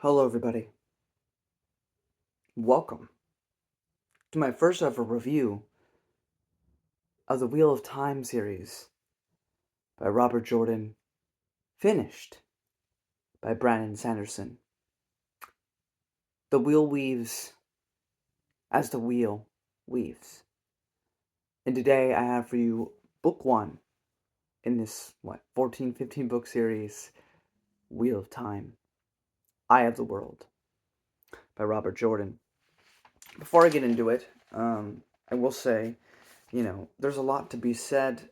Hello, everybody. Welcome to my first ever review of the Wheel of Time series by Robert Jordan, finished by Brandon Sanderson. The wheel weaves as the wheel weaves. And today I have for you book one in this, 14, 15 book series, Wheel of Time, Eye of the World by Robert Jordan. Before I get into it, I will say, there's a lot to be said,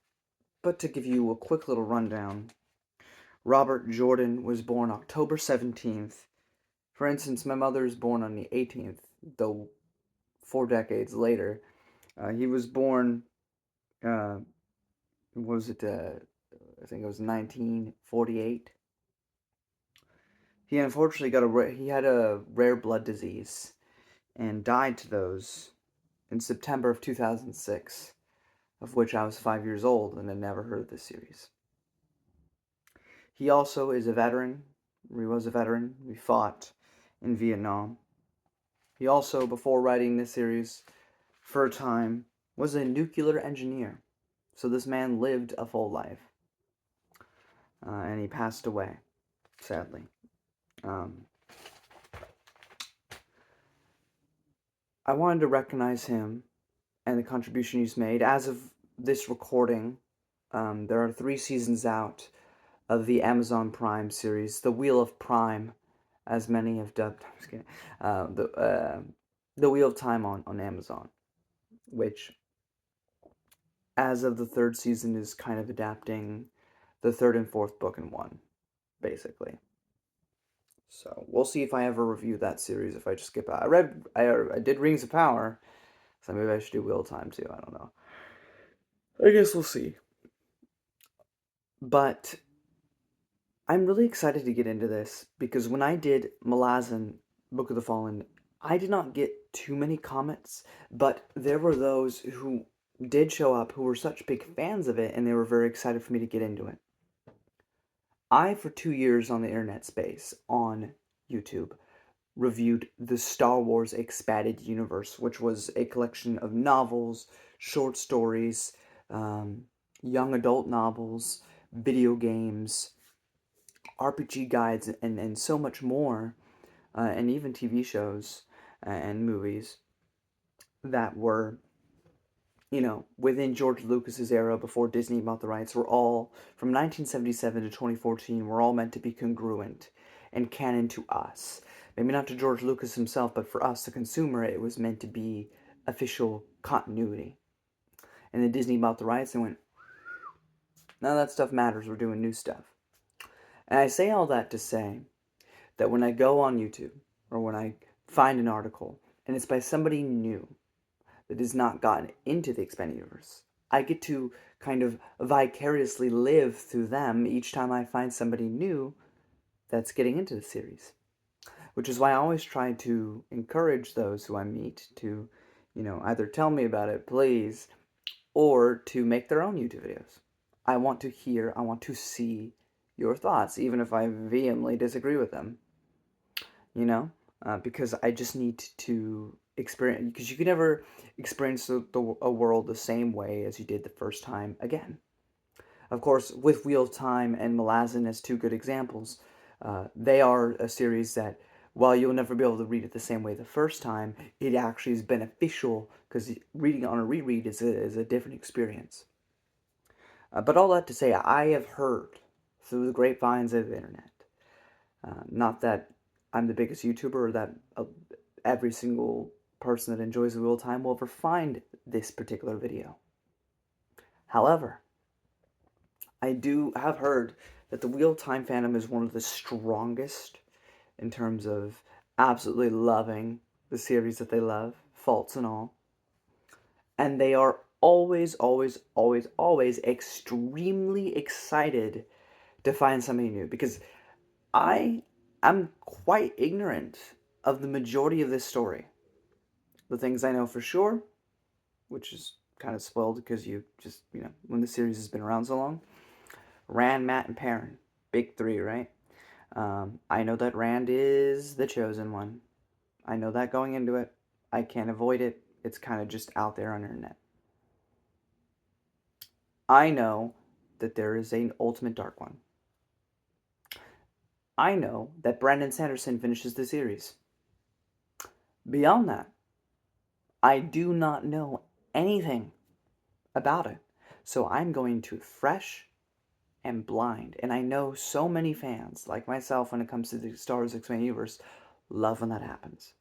but to give you a quick little rundown, Robert Jordan was born October 17th. For instance, my mother was born on the 18th, though 4 decades later. He was born, uh, was it, I think it was 1948. He unfortunately he had a rare blood disease and died to those in September of 2006, of which I was 5 years old and had never heard of this series. He also is a veteran. He was a veteran. He fought in Vietnam. He also, before writing this series, for a time, was a nuclear engineer. So this man lived a full life. And he passed away, sadly. I wanted to recognize him and the contribution he's made. As of this recording, there are 3 seasons out of the Amazon Prime series, The Wheel of Prime, as many have dubbed. I'm just kidding. The Wheel of Time on Amazon, which, as of the 3rd season, is kind of adapting the 3rd and 4th book in one, basically. So we'll see if I ever review that series. If I just skip out, I did Rings of Power, so maybe I should do Wheel of Time too. I don't know. I guess we'll see. But I'm really excited to get into this because when I did Malazan, Book of the Fallen, I did not get too many comments, but there were those who did show up who were such big fans of it, and they were very excited for me to get into it. I, for 2 years on the internet space, on YouTube, reviewed the Star Wars Expanded Universe, which was a collection of novels, short stories, young adult novels, video games, RPG guides, and so much more, and even TV shows and movies that were, within George Lucas's era before Disney bought the rights, were all, from 1977 to 2014, were all meant to be congruent and canon to us. Maybe not to George Lucas himself, but for us, the consumer, it was meant to be official continuity. And then Disney bought the rights and went, none of that stuff matters, we're doing new stuff. And I say all that to say that when I go on YouTube, or when I find an article, and it's by somebody new, that has not gotten into the expanded universe, I get to kind of vicariously live through them each time I find somebody new that's getting into the series. Which is why I always try to encourage those who I meet to, either tell me about it, please, or to make their own YouTube videos. I want to hear, I want to see your thoughts, even if I vehemently disagree with them. Because I just need to experience, because you can never experience a world the same way as you did the first time again. Of course, with Wheel of Time and Malazan as 2 good examples, they are a series that, while you'll never be able to read it the same way the first time, it actually is beneficial because reading it on a reread is a different experience. But all that to say, I have heard through the grapevines of the internet, not that I'm the biggest YouTuber or that every single person that enjoys the Wheel of Time will ever find this particular video. However, I do have heard that the Wheel of Time fandom is one of the strongest in terms of absolutely loving the series that they love, faults and all. And they are always, always, always, always extremely excited to find something new, because I am quite ignorant of the majority of this story. The things I know for sure, which is kind of spoiled because you just, when the series has been around so long, Rand, Matt, and Perrin. Big 3, right? I I know that Rand is the chosen one. I know that going into it. I can't avoid it. It's kind of just out there on the internet. I know that there is an ultimate dark one. I know that Brandon Sanderson finishes the series. Beyond that, I do not know anything about it. So I'm going to fresh and blind. And I know so many fans, like myself, when it comes to the Star Wars Expanded Universe, love when that happens.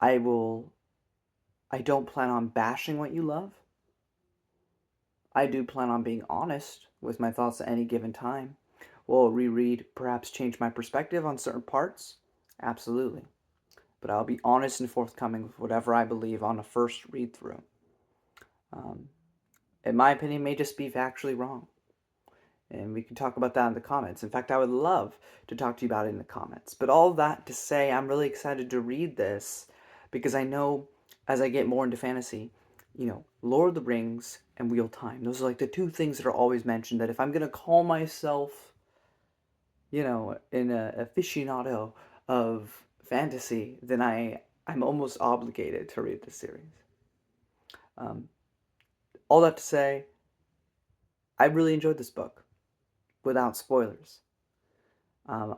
I don't plan on bashing what you love. I do plan on being honest with my thoughts at any given time. Will a reread perhaps change my perspective on certain parts? Absolutely. But I'll be honest and forthcoming with whatever I believe on a first read through. Um, in my opinion, may just be factually wrong. And we can talk about that in the comments. In fact, I would love to talk to you about it in the comments. But all that to say, I'm really excited to read this because I know as I get more into fantasy, Lord of the Rings and Wheel Time, those are like the two things that are always mentioned. That if I'm going to call myself, an aficionado of fantasy, then I'm almost obligated to read this series. Um, all that to say, I really enjoyed this book without spoilers.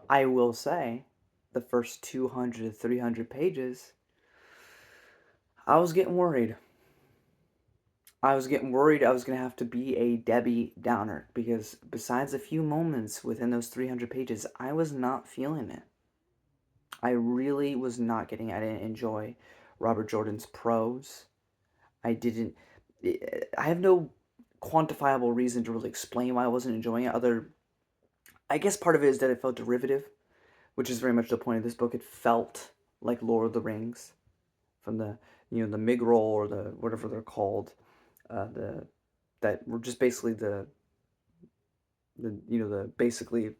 I will say, the first 200 to 300 pages, I was getting worried. I was getting worried I was going to have to be a Debbie Downer because besides a few moments within those 300 pages, I was not feeling it. I really was not getting it. I didn't enjoy Robert Jordan's prose. I didn't. I have no quantifiable reason to really explain why I wasn't enjoying it. I guess part of it is that it felt derivative, which is very much the point of this book. It felt like Lord of the Rings from the Migrol or the whatever they're called, the that were just basically the basically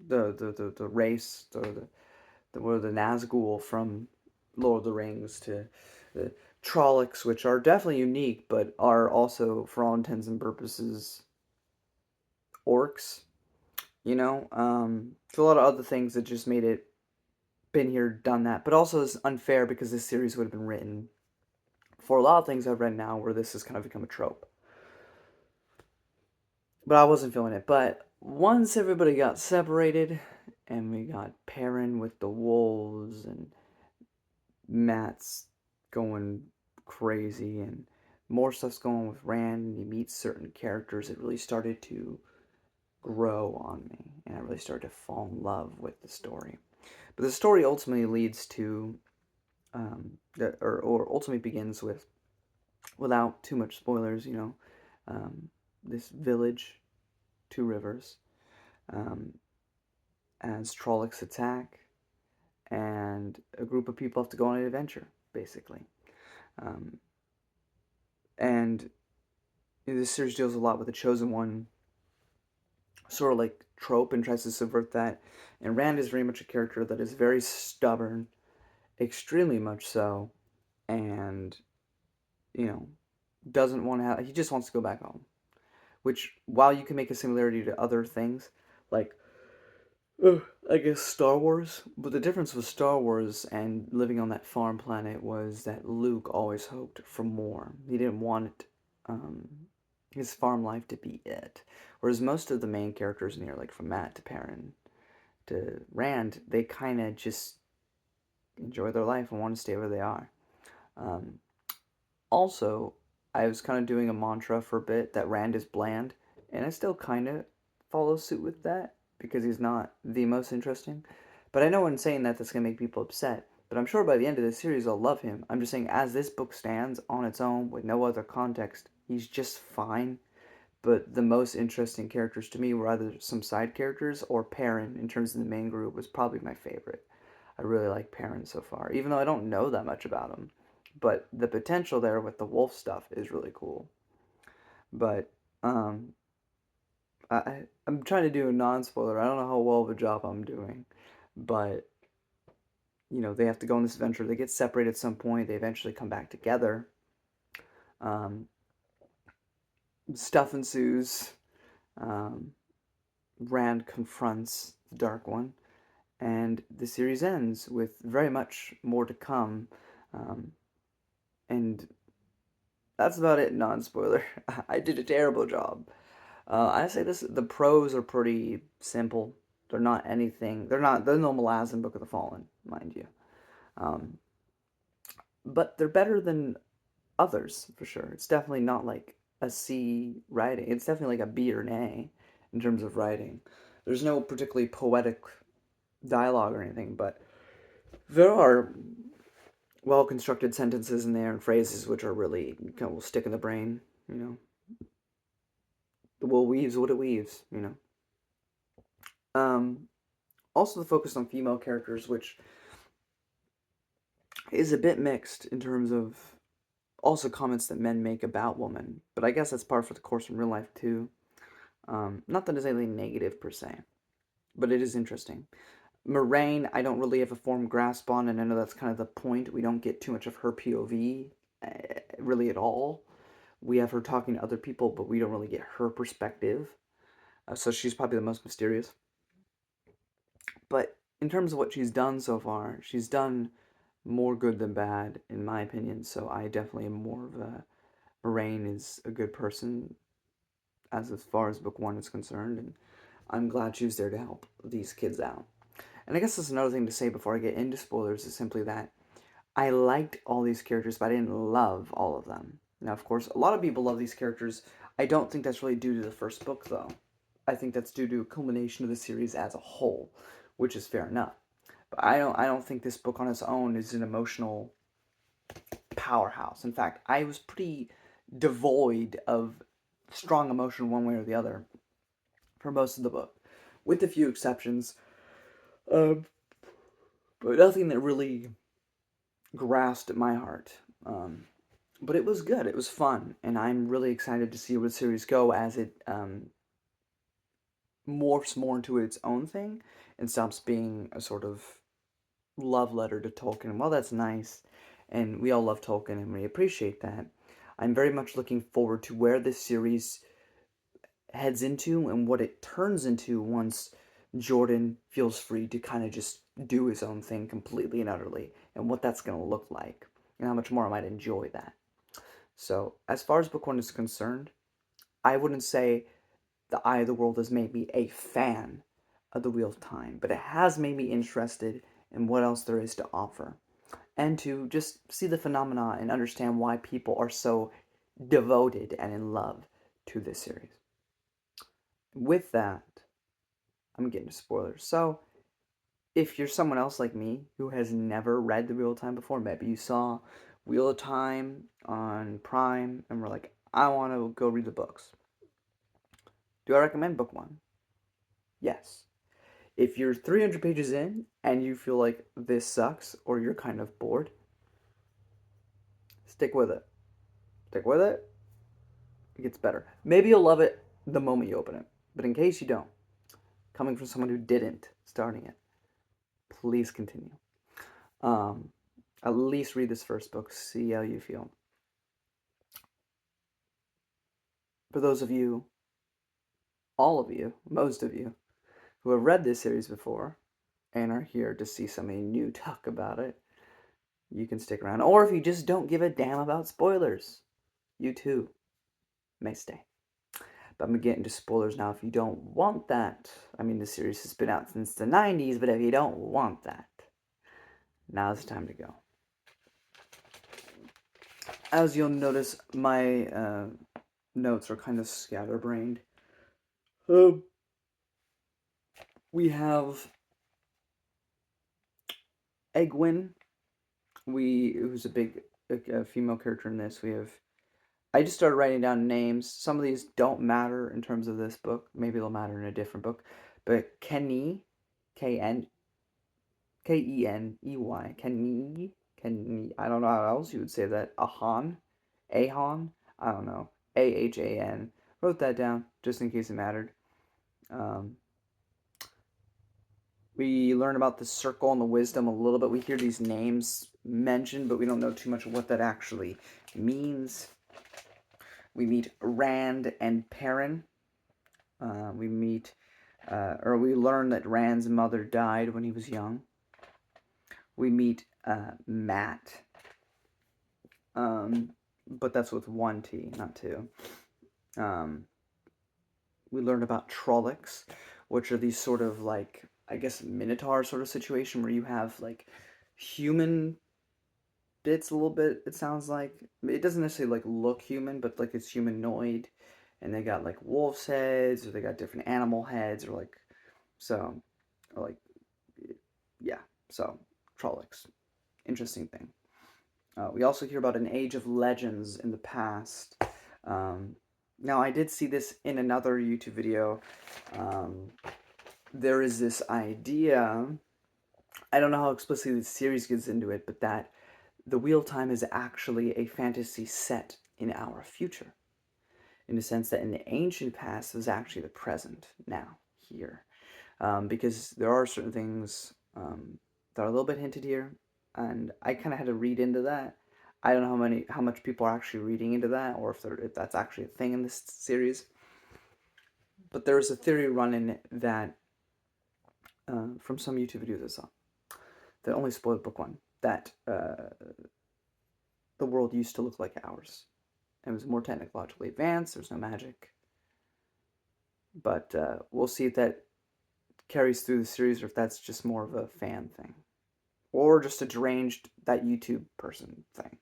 the race or the Nazgul from Lord of the Rings to the Trollocs, which are definitely unique, but are also, for all intents and purposes, orcs. A lot of other things that just made it been here, done that, but also it's unfair because this series would have been written for a lot of things I've read now where this has kind of become a trope. But I wasn't feeling it. But once everybody got separated and we got Perrin with the wolves and Matt's going crazy and more stuff's going on with Rand and you meet certain characters, it really started to grow on me and I really started to fall in love with the story. But the story ultimately leads to, or ultimately begins with, without too much spoilers, this village, Two Rivers, um, as Trollocs attack, and a group of people have to go on an adventure, basically. Um, and this series deals a lot with the Chosen One sort of like trope and tries to subvert that. And Rand is very much a character that is very stubborn, extremely much so, and you know doesn't want to have. He just wants to go back home. Which, while you can make a similarity to other things, like I guess Star Wars, but the difference with Star Wars and living on that farm planet was that Luke always hoped for more. He didn't want um, his farm life to be it. Whereas most of the main characters in here, like from Matt to Perrin to Rand, they kind of just enjoy their life and want to stay where they are. Um, Also, I was kind of doing a mantra for a bit that Rand is bland, and I still kind of follow suit with that because he's not the most interesting. But I know in saying that that's going to make people upset. But I'm sure by the end of this series I'll love him. I'm just saying, as this book stands on its own with no other context, he's just fine. But the most interesting characters to me were either some side characters or Perrin in terms of the main group was probably my favorite. I really like Perrin so far, even though I don't know that much about him. But the potential there with the wolf stuff is really cool. But um, I'm trying to do a non spoiler. I don't know how well of a job I'm doing, but they have to go on this adventure. They get separated at some point. They eventually come back together. Um, Stuff ensues. Um, Rand confronts the Dark One. and the series ends with very much more to come. And that's about it, non-spoiler. I did a terrible job. I say the pros are pretty simple. They're not anything. They're no Malazan Book of the Fallen, mind you. Um, but they're better than others for sure. It's definitely not like a C writing. It's definitely like a B or an A in terms of writing. There's no particularly poetic dialogue or anything, but there are well constructed sentences in there and phrases which are really kind of will stick in the brain. You know, the wool weaves what it weaves. You know. Um, Also, the focus on female characters, which is a bit mixed in terms of also comments that men make about women. But I guess that's par for the course in real life too. Not that it's anything negative per se, but it is interesting. Moraine, I don't really have a firm grasp on, and I know that's kind of the point. We don't get too much of her POV really at all. We have her talking to other people, but we don't really get her perspective. So she's probably the most mysterious. But in terms of what she's done so far, she's done more good than bad, in my opinion. So I definitely am more of a Moraine is a good person as far as book one is concerned, and I'm glad she was there to help these kids out. And I guess that's another thing to say before I get into spoilers is simply that I liked all these characters, but I didn't love all of them. Now, of course, a lot of people love these characters. I don't think that's really due to the first book, though. I think that's due to a culmination of the series as a whole, which is fair enough. But I don't think this book on its own is an emotional powerhouse. In fact, I was pretty devoid of strong emotion one way or the other for most of the book, with a few exceptions. Um, but nothing that really grasped at my heart. But it was good. It was fun, and I'm really excited to see where the series go as it morphs more into its own thing and stops being a sort of love letter to Tolkien. Well, that's nice, and we all love Tolkien, and we appreciate that. I'm very much looking forward to where this series heads into and what it turns into once Jordan feels free to kind of just do his own thing completely and utterly, and what that's going to look like, and how much more I might enjoy that. So, as far as book one is concerned, I wouldn't say The Eye of the World has made me a fan of the Wheel of Time, but it has made me interested in what else there is to offer, and to just see the phenomena and understand why people are so devoted and in love to this series. With that, I'm getting to spoilers. So, if you're someone else like me who has never read The Wheel of Time before, maybe you saw Wheel of Time on Prime and were like, I want to go read the books. Do I recommend book one? Yes. If you're 300 pages in and you feel like this sucks or you're kind of bored, stick with it. Stick with it. It gets better. Maybe you'll love it the moment you open it. But in case you don't, coming from someone who didn't starting it, please continue. Um, at least read this first book, see how you feel. For those of you, all of you, most of you, who have read this series before and are here to see somebody new talk about it, you can stick around. Or if you just don't give a damn about spoilers, you too may stay. But I'm gonna get into spoilers now if you don't want that. I mean, the series has been out since the 90s, but if you don't want that, now's the time to go. As you'll notice, my notes are kind of scatterbrained. We have Egwin, who's a female character in this. We have. I just started writing down names. Some of these don't matter in terms of this book. Maybe they'll matter in a different book. But Kenny, Keney, Kenny. I don't know how else you would say that. Ahan. I don't know. Ahan. Wrote that down just in case it mattered. Um, we learn about the circle and the wisdom a little bit. We hear these names mentioned, but we don't know too much of what that actually means. We meet Rand and Perrin. We meet or we learn that Rand's mother died when he was young. We meet Matt, but that's with one T, not two. We learn about Trollocs, which are these sort of like, I guess, Minotaur sort of situation where you have like human bits a little bit. It sounds like it doesn't necessarily like look human, but like it's humanoid, and they got like wolf's heads, or they got different animal heads, or like so, or like yeah. So Trollocs, interesting thing. We also hear about an age of legends in the past. Um, Now, I did see this in another YouTube video. Um, there is this idea, I don't know how explicitly the series gets into it, but that the Wheel of Time is actually a fantasy set in our future. In the sense that in the ancient past, it was actually the present now, here. Because there are certain things that are a little bit hinted here, and I kind of had to read into that. I don't know how much people are actually reading into that, or if that's actually a thing in this series. But there was a theory running that from some YouTube videos I saw that only spoiled book one, that the world used to look like ours. It was more technologically advanced. There's no magic, but we'll see if that carries through the series or if that's just more of a fan thing. Or just a deranged that YouTube person thing.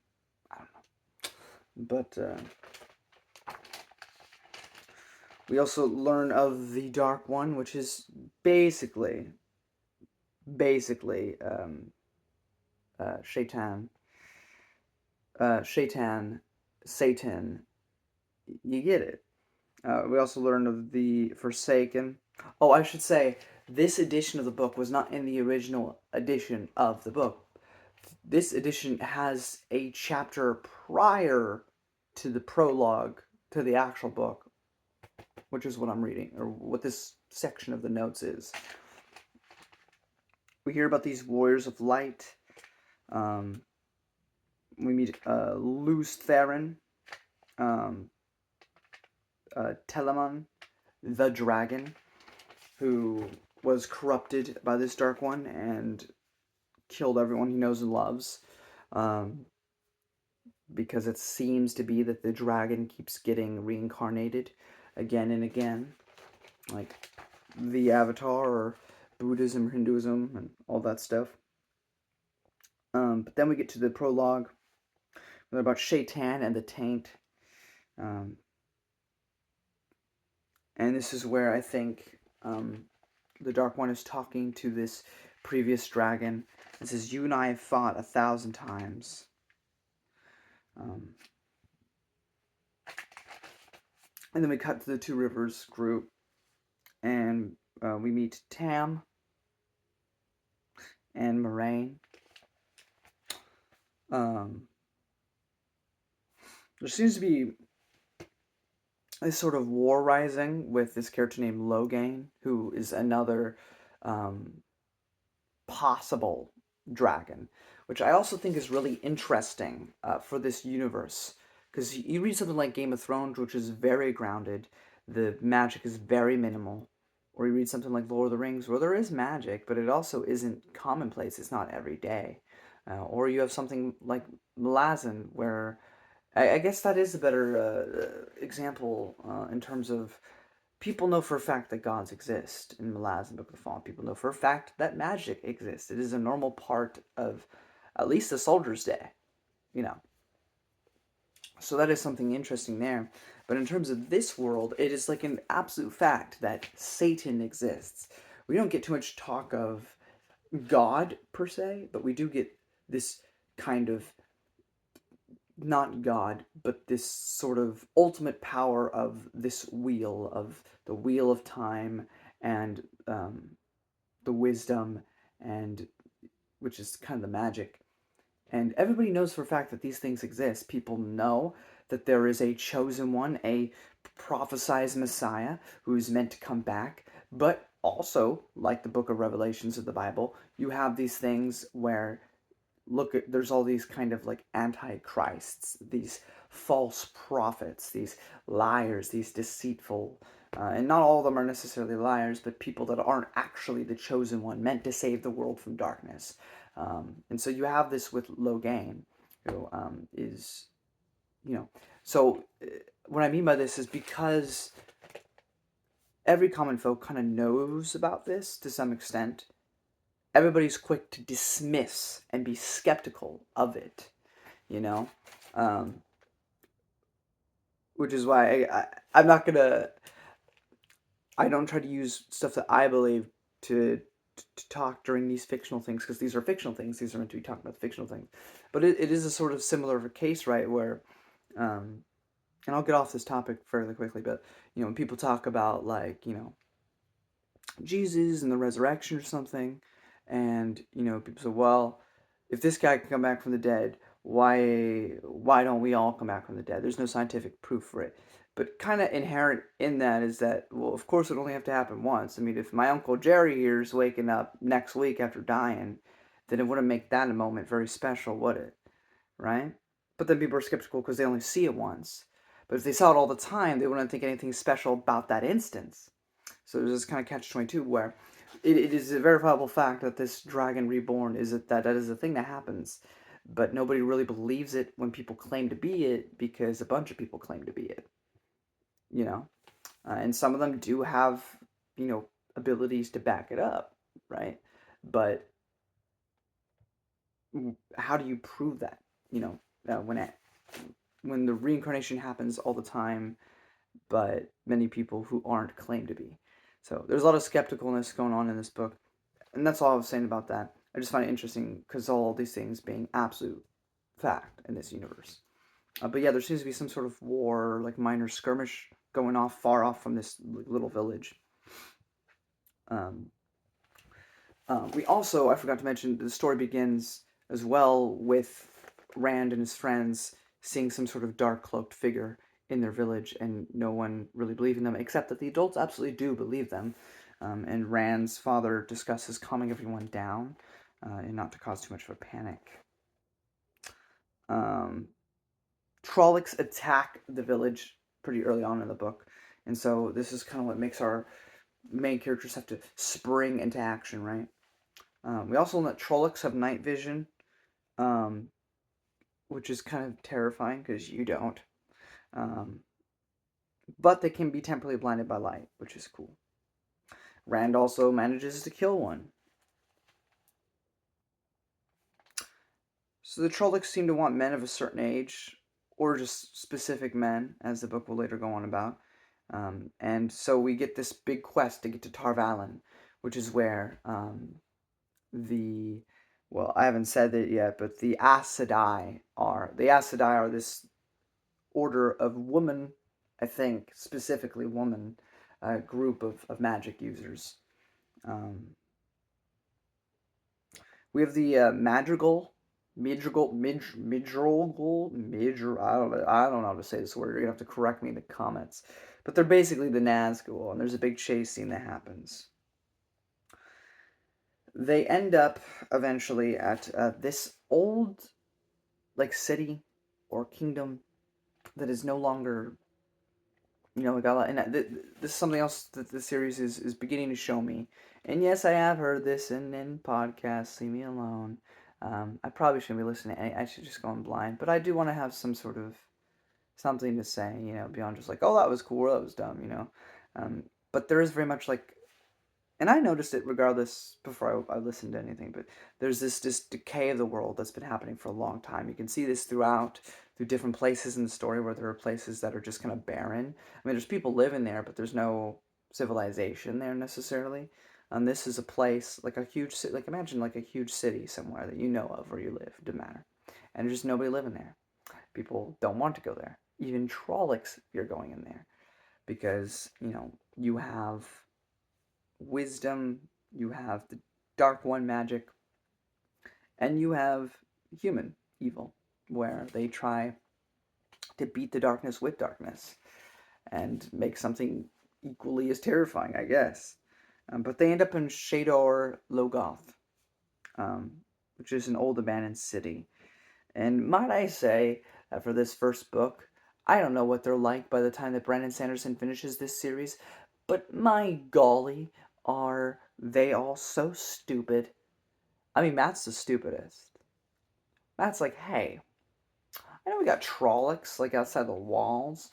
I don't know. But we also learn of the Dark One, which is basically Shaitan, Shaitan, Satan. You get it. We also learn of the Forsaken. Oh, I should say, this edition of the book was not in the original edition of the book. This edition has a chapter prior to the prologue to the actual book, which is what I'm reading, or what this section of the notes is. We hear about these warriors of light. We meet Lews Therin, Telamon, the dragon, who was corrupted by this Dark One and killed everyone he knows and loves. Because it seems to be that the dragon keeps getting reincarnated again and again, like the Avatar or Buddhism or Hinduism and all that stuff. But then we get to the prologue about Shaitan and the Taint. And this is where I think the Dark One is talking to this previous dragon. It says, "You and I have fought 1,000 times." And then we cut to the Two Rivers group, and we meet Tam and Moraine. There seems to be this sort of war rising with this character named Logain, who is another possible dragon, which I also think is really interesting for this universe. Because you read something like Game of Thrones, which is very grounded, the magic is very minimal. Or you read something like Lord of the Rings, where there is magic, but it also isn't commonplace, it's not every day. Or you have something like Malazan, where I guess that is a better example in terms of people know for a fact that gods exist in Malazan Book of the Fallen. People know for a fact that magic exists. It is a normal part of at least a soldier's day, you know. So that is something interesting there. But in terms of this world, it is like an absolute fact that Satan exists. We don't get too much talk of God per se, but we do get this kind of not God, but this sort of ultimate power of this wheel, of the wheel of time and the wisdom, and which is kind of the magic. And everybody knows for a fact that these things exist. People know that there is a chosen one, a prophesized Messiah who is meant to come back. But also, like the book of Revelations of the Bible, you have these things where there's all these kind of like antichrists, these false prophets, these liars, these deceitful And not all of them are necessarily liars, but people that aren't actually the chosen one, meant to save the world from darkness. And so you have this with Logain, who is, you know, so what I mean by this is because every common folk kind of knows about this to some extent, everybody's quick to dismiss and be skeptical of it, you know? Um, which is why I'm not gonna, I don't try to use stuff that I believe to talk during these fictional things, because these are fictional things. These are meant to be talking about fictional things. But it is a sort of similar case, right? Where, um, and I'll get off this topic fairly quickly, but, when people talk about, like, Jesus and the resurrection or something, and, people say, well, if this guy can come back from the dead, why don't we all come back from the dead? There's no scientific proof for it. But kind of inherent in that is that, well, of course it only have to happen once. I mean, if my Uncle Jerry here is waking up next week after dying, then it wouldn't make that a moment very special, would it? Right? But then people are skeptical because they only see it once. But if they saw it all the time, they wouldn't think anything special about that instance. So there's this kind of catch-22 where it is a verifiable fact that this dragon reborn that is a thing that happens, but nobody really believes it when people claim to be it, because a bunch of people claim to be it, you know, and some of them do have, abilities to back it up, right? But how do you prove that? When the reincarnation happens all the time, but many people who aren't claim to be. So there's a lot of skepticalness going on in this book, and that's all I was saying about that. I just find it interesting because all these things being absolute fact in this universe. But yeah, there seems to be some sort of war, like minor skirmish going off far off from this little village. Um, we also, I forgot to mention, the story begins as well with Rand and his friends seeing some sort of dark cloaked figure in their village, and no one really believing them, except that the adults absolutely do believe them. And Rand's father discusses calming everyone down and not to cause too much of a panic. Trollocs attack the village pretty early on in the book, and so this is kind of what makes our main characters have to spring into action, right? We also know that Trollocs have night vision, um, which is kind of terrifying because you don't. But they can be temporarily blinded by light, which is cool. Rand also manages to kill one. So the Trollocs seem to want men of a certain age, or just specific men, as the book will later go on about. And so we get this big quest to get to Tar Valon, which is where I haven't said it yet, but the Aes Sedai are. The Aes Sedai are this order of woman, I think, specifically woman, group of magic users. We have the Madrigal, I don't know how to say this word. You're gonna have to correct me in the comments. But they're basically the Nazgul, and there's a big chase scene that happens. They end up eventually at this old, like, city or kingdom that is no longer, and this is something else that the series is beginning to show me. And yes, I have heard this in podcasts. Leave me alone. I probably shouldn't be listening. I should just go in blind. But I do want to have some sort of something to say, beyond just like, oh, that was cool, or that was dumb. But there is very much like, and I noticed it regardless before I listened to anything, but there's this decay of the world that's been happening for a long time. You can see this through different places in the story, where there are places that are just kind of barren. I mean, there's people living there, but there's no civilization there necessarily. And this is a place like a huge city, like imagine like a huge city somewhere that you know of where you live, doesn't matter, and there's just nobody living there. People don't want to go there. Even Trollocs, you're going in there because you have wisdom, you have the Dark One magic, and you have human evil, where they try to beat the darkness with darkness and make something equally as terrifying, I guess. But they end up in Shador Logoth, which is an old abandoned city. And might I say that for this first book, I don't know what they're like by the time that Brandon Sanderson finishes this series, But my golly, are they all so stupid? I mean, Matt's the stupidest. Matt's like, hey, I know we got Trollocs like outside the walls,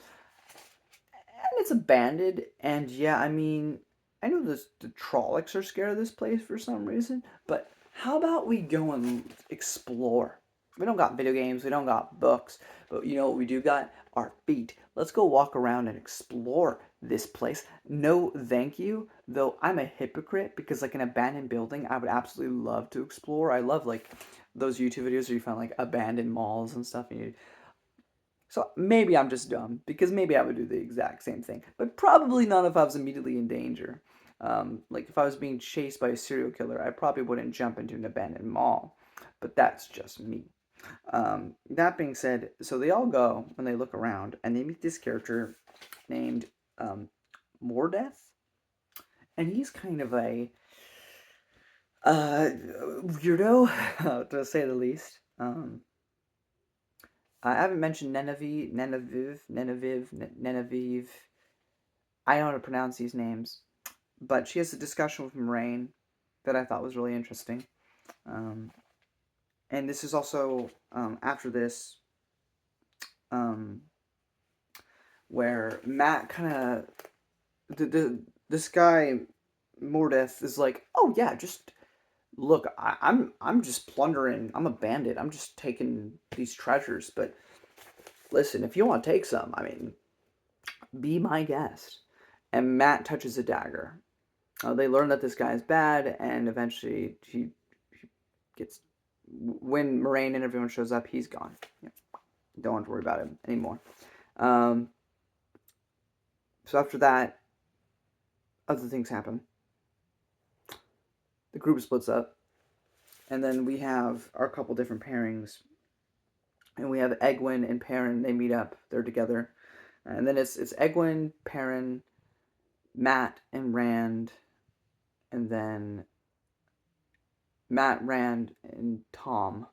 and it's abandoned. And yeah, I mean, I know the Trollocs are scared of this place for some reason, but how about we go and explore? We don't got video games, we don't got books, but you know what we do got? Our feet. Let's go walk around and explore this place. No, thank you. Though I'm a hypocrite because like an abandoned building, I would absolutely love to explore. I love like those YouTube videos where you find like abandoned malls and stuff, and you so maybe I'm just dumb because maybe I would do the exact same thing, but probably not if I was immediately in danger. Like if I was being chased by a serial killer, I probably wouldn't jump into an abandoned mall. But that's just me. That being said, so they all go when they look around and they meet this character named Mordeth, and he's kind of a weirdo, to say the least. I haven't mentioned Neneviv. I don't know how to pronounce these names, but she has a discussion with Moraine that I thought was really interesting. Um, and this is also after this, um, where Matt kind of this guy Mordeth is like, oh yeah, just look, I'm just plundering. I'm a bandit. I'm just taking these treasures. But listen, if you want to take some, I mean, be my guest. And Matt touches a dagger. They learn that this guy is bad, and eventually he gets. When Moraine and everyone shows up, he's gone. Yeah, don't have to worry about him anymore. Um, so after that, other things happen. The group splits up, and then we have our couple different pairings. And we have Egwin and Perrin. They meet up. They're together, and then it's Egwin, Perrin, Matt, and Rand, and then Matt, Rand, and Tom,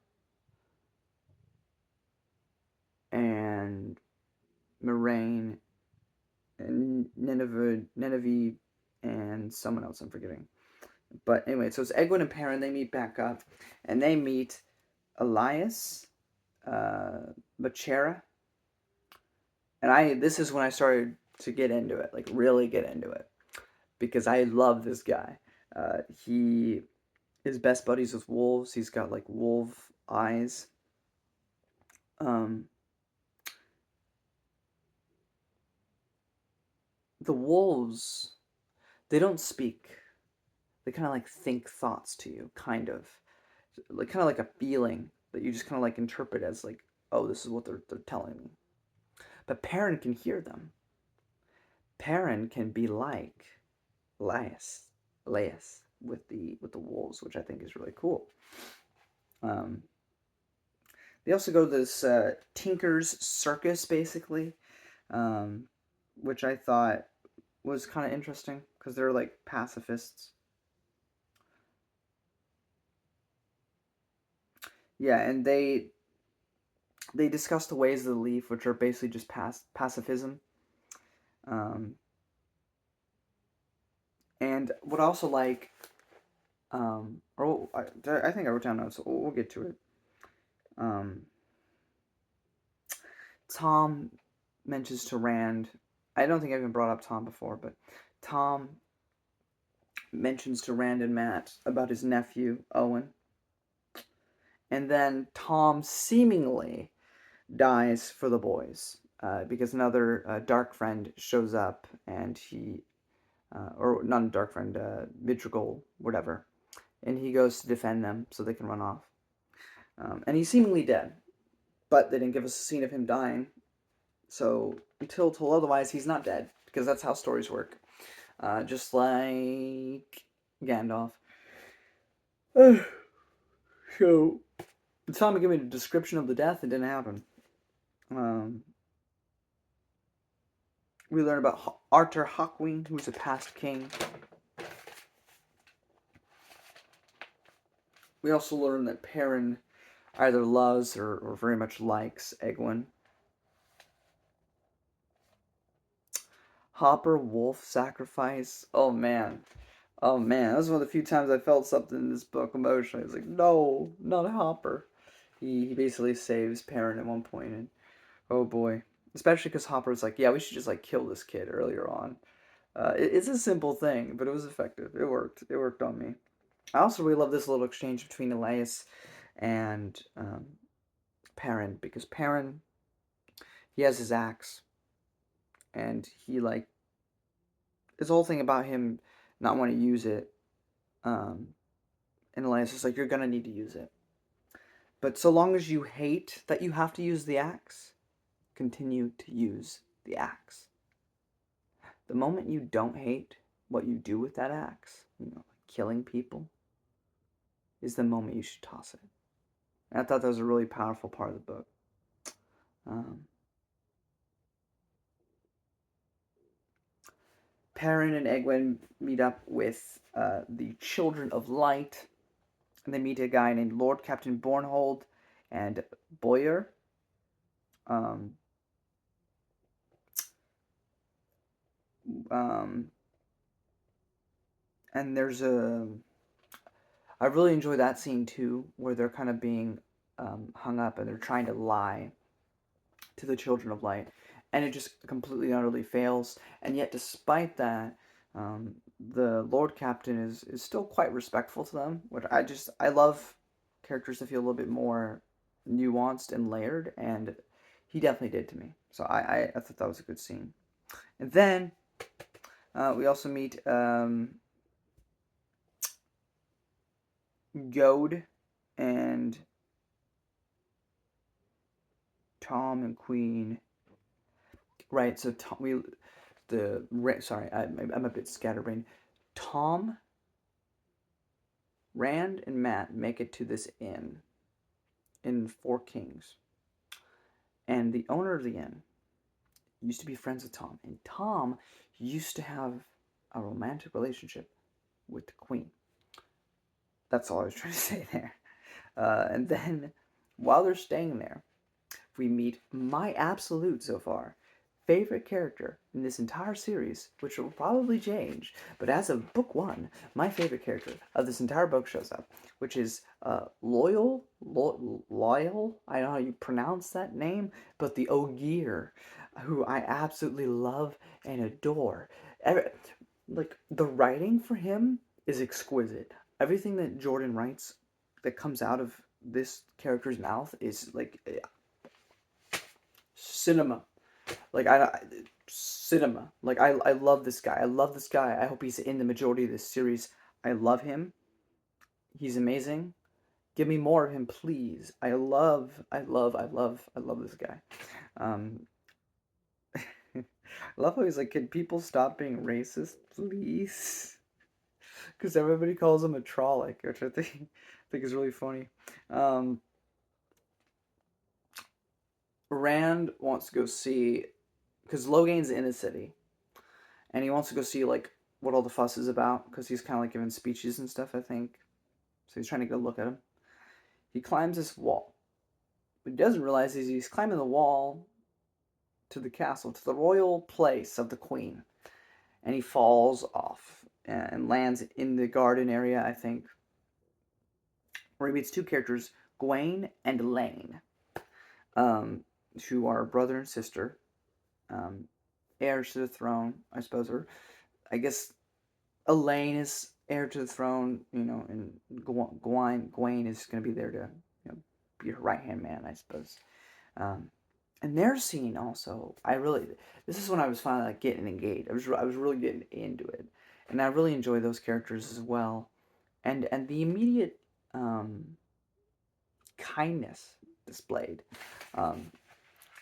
and Moraine, and Nineveh, and someone else I'm forgetting. But anyway, so it's Egwin and Perrin. They meet back up, and they meet Elias, Bachera, and this is when I started to get into it, like really get into it, because I love this guy. He is best buddies with wolves. He's got like wolf eyes. Um, the wolves, they don't speak. They kind of like think thoughts to you, kind of like a feeling that you just kind of like interpret as like, oh, this is what they're telling me. But Perrin can hear them. Perrin can be like Laius with the wolves, which I think is really cool. Um, they also go to this Tinker's Circus, basically, um, which I thought was kind of interesting because they're like pacifists. Yeah, and they discuss the ways of the leaf, which are basically just pacifism. Um, and what I also like, I think I wrote down notes. So we'll get to it. Um, Tom mentions to Rand. I don't think I've even brought up Tom before, but Tom mentions to Rand and Matt about his nephew Owen, and then Tom seemingly dies for the boys because another dark friend shows up, and or not a dark friend, Midrigal, whatever, and he goes to defend them so they can run off. And he's seemingly dead, but they didn't give us a scene of him dying. So until told otherwise, he's not dead because that's how stories work. Just like Gandalf. So the time to give me a description of the death, it didn't happen. Um, we learn about Arthur Hawkwing, who's a past king. We also learn that Perrin either loves or very much likes Egwin. Hopper wolf sacrifice. Oh man. Oh man, that was one of the few times I felt something in this book emotionally. I was like, no, not Hopper. He basically saves Perrin at one point, and oh boy. Especially because Hopper was like, yeah, we should just like kill this kid earlier on. It's a simple thing, but it was effective. It worked. It worked on me. I also really love this little exchange between Elias and Perrin, because Perrin, he has his axe, and he like this whole thing about him not wanting to use it. Um, and Elias is like, you're gonna need to use it, but so long as you hate that you have to use the axe, continue to use the axe. The moment you don't hate what you do with that axe, like killing people, is the moment you should toss it. And I thought that was a really powerful part of the book. Um, Perrin and Egwene meet up with the Children of Light, and they meet a guy named Lord Captain Bornhold and Boyer. Um, um, and I really enjoy that scene too, where they're kind of being hung up and they're trying to lie to the Children of Light, and it just completely utterly fails. And yet, despite that, the Lord Captain is still quite respectful to them, which I love characters that feel a little bit more nuanced and layered, and he definitely did to me. So I thought that was a good scene. And then we also meet Gode and Tom and Queen. Right, so sorry, I'm a bit scatterbrained. Tom, Rand, and Matt make it to this inn in Four Kings, and the owner of the inn used to be friends with Tom, and Tom used to have a romantic relationship with the Queen. That's all I was trying to say there. And then, while they're staying there, we meet my absolute so far favorite character in this entire series, which will probably change, but as of book one, my favorite character of this entire book shows up, which is Loyal. I don't know how you pronounce that name, but the Ogier, who I absolutely love and adore. Like the writing for him is exquisite. Everything that Jordan writes that comes out of this character's mouth is like cinema. Like cinema. Like I love this guy. I love this guy. I hope he's in the majority of this series. I love him. He's amazing. Give me more of him, please. I love this guy. Um, I love how he's like, can people stop being racist, please? Because everybody calls him a Trolloc, which I think is really funny. Um, Rand wants to go see, because Logain's in the city, and he wants to go see like what all the fuss is about, because he's kind of like giving speeches and stuff, I think. So he's trying to go look at him. He climbs this wall. What he doesn't realize is he's climbing the wall to the castle, to the royal place of the queen, and he falls off and lands in the garden area, I think, where he meets two characters, Gawain and Elaine, um, who are brother and sister, um, heirs to the throne, I suppose, or I guess Elaine is heir to the throne, and Gawain is going to be there to, be her right hand man, I suppose. Um, and their scene also, this is when I was finally like getting engaged. I was really getting into it, and I really enjoy those characters as well, and the immediate kindness displayed, um,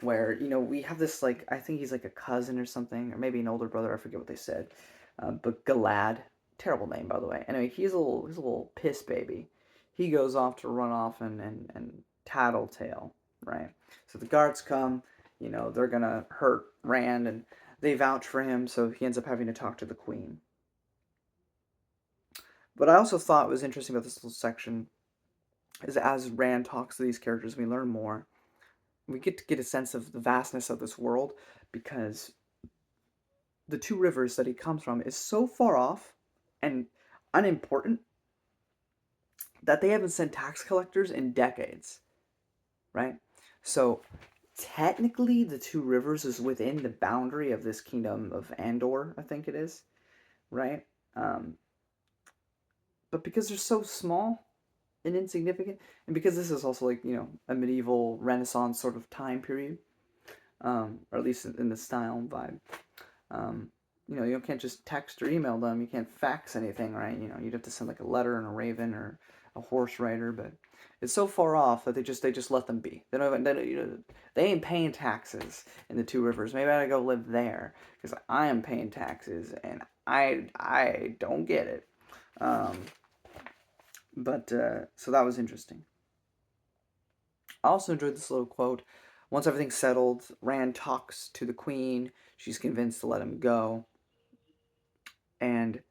where we have this like I think he's like a cousin or something, or maybe an older brother. I forget what they said, but Galad, terrible name by the way. Anyway, he's a little piss baby. He goes off to run off and tattletale, right? So the guards come, they're gonna hurt Rand, and they vouch for him, so he ends up having to talk to the queen. But I also thought was interesting about this little section is as Rand talks to these characters, we learn more. We get to get a sense of the vastness of this world, because the two rivers that he comes from is so far off and unimportant that they haven't sent tax collectors in decades, right? So technically, the two rivers is within the boundary of this kingdom of Andor, I think it is, right? Um, but because they're so small and insignificant, and because this is also like a medieval Renaissance sort of time period, or at least in the style and vibe, um, you can't just text or email them. You can't fax anything, right? You'd have to send like a letter and a raven or a horse rider, but it's so far off that they just let them be. They don't even they ain't paying taxes in the two rivers. Maybe I gotta go live there because I am paying taxes and I don't get it. Um, but so that was interesting. I also enjoyed this little quote. Once everything's settled, Rand talks to the queen. She's convinced to let him go, and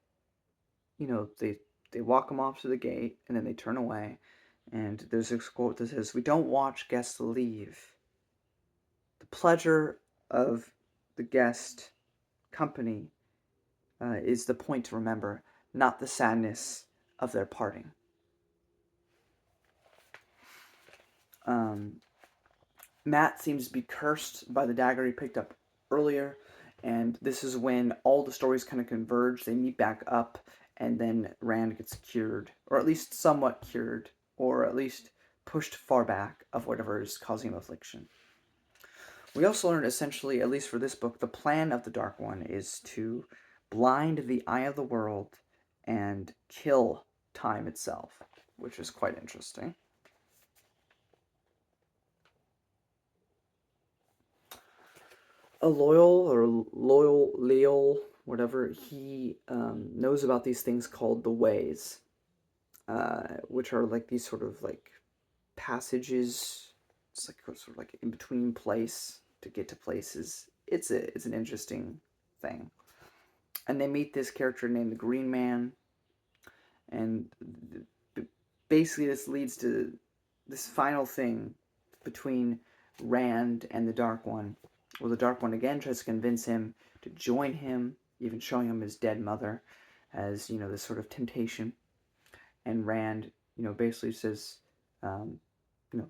they walk him off to the gate, and then they turn away. And there's this quote that says, "We don't watch guests leave. The pleasure of the guest company is the point to remember, not the sadness of their parting." Um, Matt seems to be cursed by the dagger he picked up earlier, and this is when all the stories kind of converge. They meet back up, and then Rand gets cured, or at least somewhat cured, or at least pushed far back of whatever is causing him affliction. We also learned essentially, at least for this book, the plan of the Dark One is to blind the eye of the world and kill time itself, which is quite interesting. A loyal, whatever, he knows about these things called the ways, which are like these sort of like passages. It's like sort of like in between place to get to places. It's an interesting thing. And they meet this character named the Green Man, and basically this leads to this final thing between Rand and the Dark One. Well, the Dark One again tries to convince him to join him, even showing him his dead mother as, this sort of temptation. And Rand, basically says,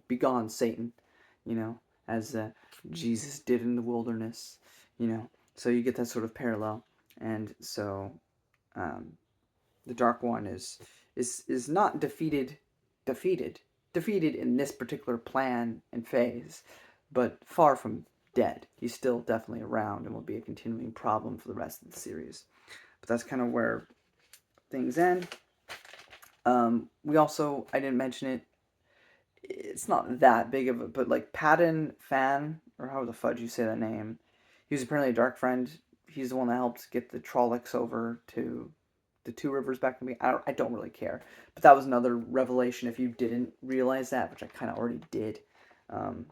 be gone, Satan, as Jesus did in the wilderness, So you get that sort of parallel. And so um, the Dark One is not defeated in this particular plan and phase, but far from dead. He's still definitely around and will be a continuing problem for the rest of the series. But that's kind of where things end. We also, I didn't mention it, it's not that big of a, but like Padan Fan, or how the fudge you say that name, he was apparently a dark friend. He's the one that helped get the Trollocs over to the Two Rivers back to me. I don't really care, but that was another revelation if you didn't realize that, which I kind of already did. Um,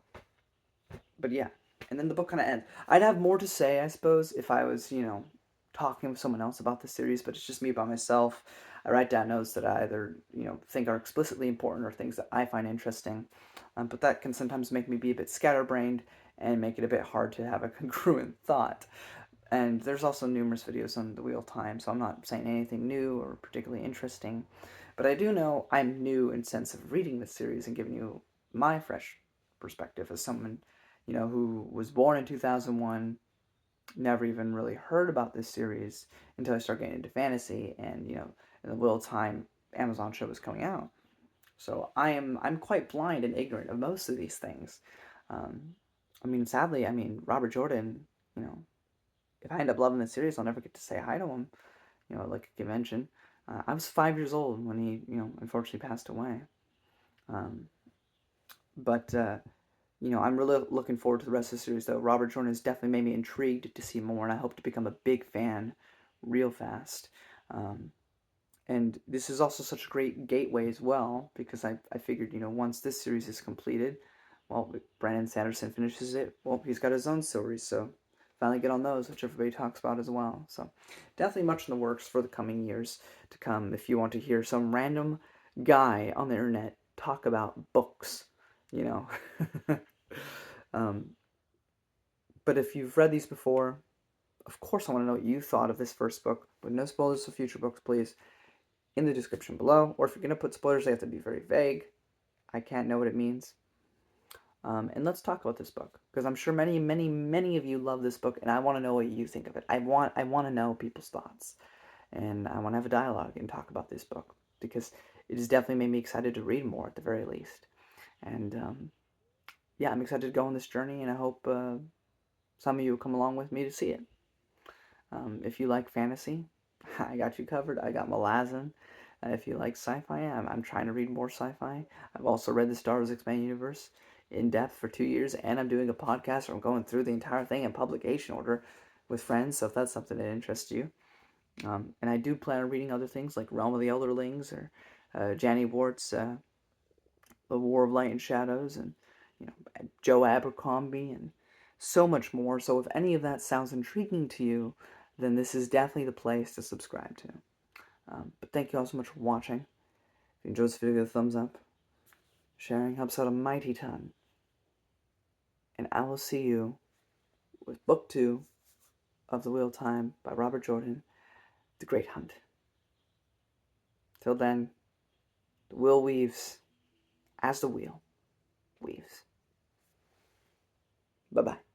but yeah, and then the book kind of ends. I'd have more to say, I suppose, if I was, talking with someone else about the series, but it's just me by myself. I write down notes that I either, think are explicitly important or things that I find interesting. But that can sometimes make me be a bit scatterbrained and make it a bit hard to have a congruent thought. And there's also numerous videos on the Wheel of Time, so I'm not saying anything new or particularly interesting. But I do know I'm new in sense of reading this series and giving you my fresh perspective as someone, who was born in 2001, never even really heard about this series until I started getting into fantasy, and in the Wheel of Time Amazon show was coming out. So I'm quite blind and ignorant of most of these things. Um, sadly, Robert Jordan, you know, if I end up loving the series, I'll never get to say hi to him, at like a convention. I was 5 years old when he, unfortunately passed away. Um, but I'm really looking forward to the rest of the series, though. Robert Jordan has definitely made me intrigued to see more, and I hope to become a big fan real fast. Um, and this is also such a great gateway as well, because I figured, once this series is completed, well, Brandon Sanderson finishes it, well, he's got his own stories, so finally get on those, which everybody talks about as well. So definitely much in the works for the coming years to come if you want to hear some random guy on the internet talk about books, you know. um, but if you've read these before, Of course, I want to know what you thought of this first book, but no spoilers for future books, please, in the description below. Or if you're going to put spoilers, they have to be very vague. I can't know what it means. And let's talk about this book, because I'm sure many, many, many of you love this book, and I want to know what you think of it. I want to know people's thoughts, and I want to have a dialogue and talk about this book, because it has definitely made me excited to read more, at the very least. And yeah, I'm excited to go on this journey, and I hope some of you will come along with me to see it. If you like fantasy, I got you covered. I got Malazan. If you like sci-fi, I'm trying to read more sci-fi. I've also read the Star Wars Expanded Universe in depth for 2 years, and I'm doing a podcast where I'm going through the entire thing in publication order with friends, so if that's something that interests you. And I do plan on reading other things like Realm of the Elderlings or Janny Wart's The War of Light and Shadows, and Joe Abercrombie, and so much more. So if any of that sounds intriguing to you, then this is definitely the place to subscribe to. But thank you all so much for watching. If you enjoyed this video, give it a thumbs up. Sharing helps out a mighty ton. And I will see you with Book 2 of The Wheel of Time by Robert Jordan, The Great Hunt. Till then, the wheel weaves as the wheel weaves. Bye-bye.